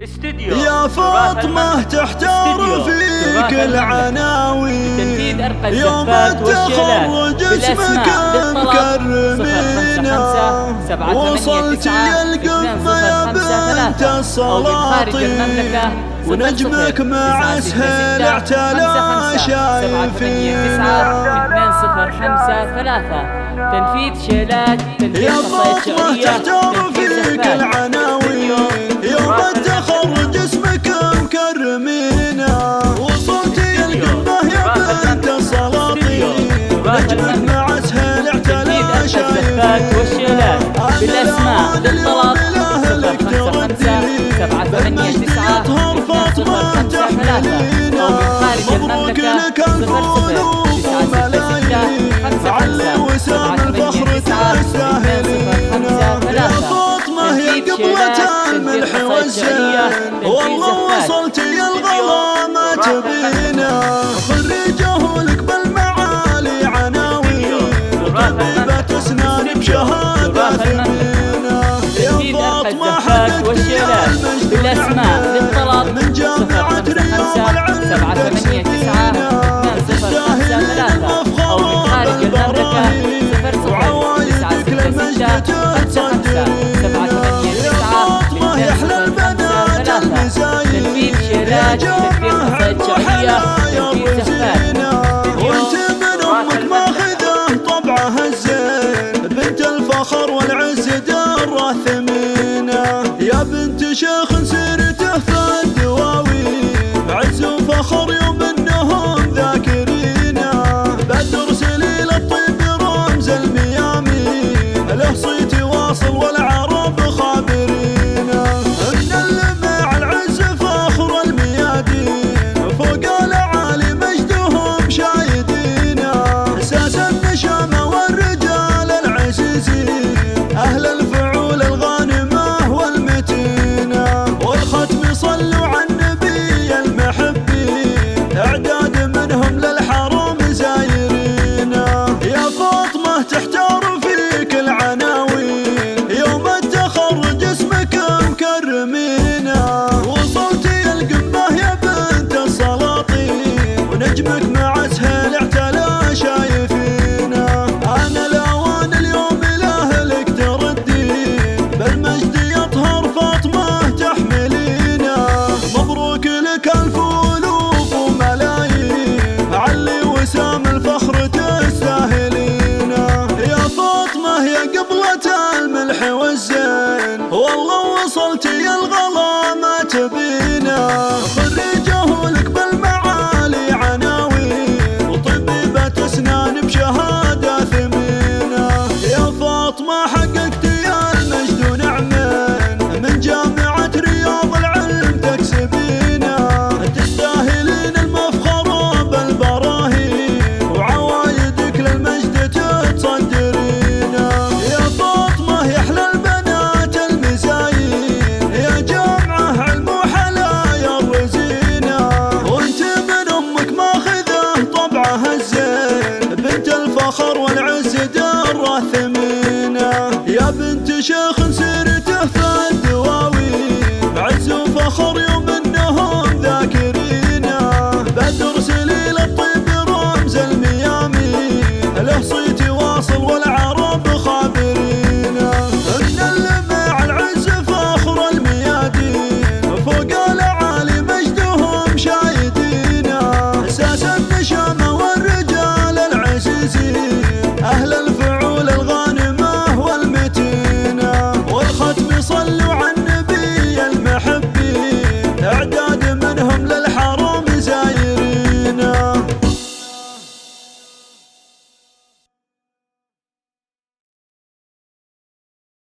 استديو يا فاطمة تحتار فيك العناوين يوم التخرج اسمك مكرمينا وصلتي القمة يا بنت السلاطين ونجمك مع سهيل اعتلى شايفينا. تنفيذ شيلات يا فاطمة تحتار فيك العناوين يوم التخرج اسمك مكرمينا وصلتي القمة يا بنت السلاطين ونجمك مع سهيل اعتلى شايفينا. بالاسماء للطلب 055 يطهر فاطمة تحملينا مبروك لك الفضول وملايين علي وسام الفخر تستاهلينا. يا فاطمة يا قبلة الملح والزين والله وصلتي الغلا ما تبينا خريجه لك بالمعالي عناوين وطبيبة اسنان بشهادة ثمينة. يا فاطمة حققتي المجد بالاسماء للطلب من جامعة رياض العلم تكسبينا تستاهلين المفخر والبراهين وعوايدك للمجد تصدرينا. يا فاطمة يا أحلى البنات المزايين يا جامعة المحلا يا الرزينة وانت من أمك ماخذه طبعها الزين بنت الفخر والعز دره ثمينة. يا بنت شيخ سيرته في الدواوين عز وفخر يوم انهم ذاكرينا بدر سليل الطيب رمز الميامين له صيت واصل والعرب خابرينا من اللمع العز فخر الميادين فوق العالي مجدهم شايدينا اساس النشامة والرجال العزيزين اهل الفعول الغانمة والمتينة والختم صلوا على النبي المحبين اعداد منهم للحرم زايرينا. يا فاطمة تحتار فيك العناوين يوم التخرج اسمك مكرمينا وصلتي القمة يا بنت السلاطين ونجمك مع سهيل اعتلى شايفينا. انا الاوان اليوم لاهلك تردين بالمجد يطهر فاطمة تحملينا مبروك لك الف الوف وملايين علي وسام الفخر تستاهلينا. يا فاطمة يا قبلة الملح والزين والله وصلتي الغلا ما تبينا خريجه لك بالمعالي عناوين وطبيبة اسنان بشهادة ثمينة. يا فاطمة حققتي المجد ونعمين من جامعة رياض العلم تكسبينا تستاهلين المفخر بالبراهين وعوايدك للمجد تصدرينا. يا فاطمة يا أحلى البنات المزايين يا جامعة علم وحلا يا الرزينة وانت من أمك ماخذه طبعها الزين بنت الفخر والعز دره ثمينة. يا بنت شيخ سيري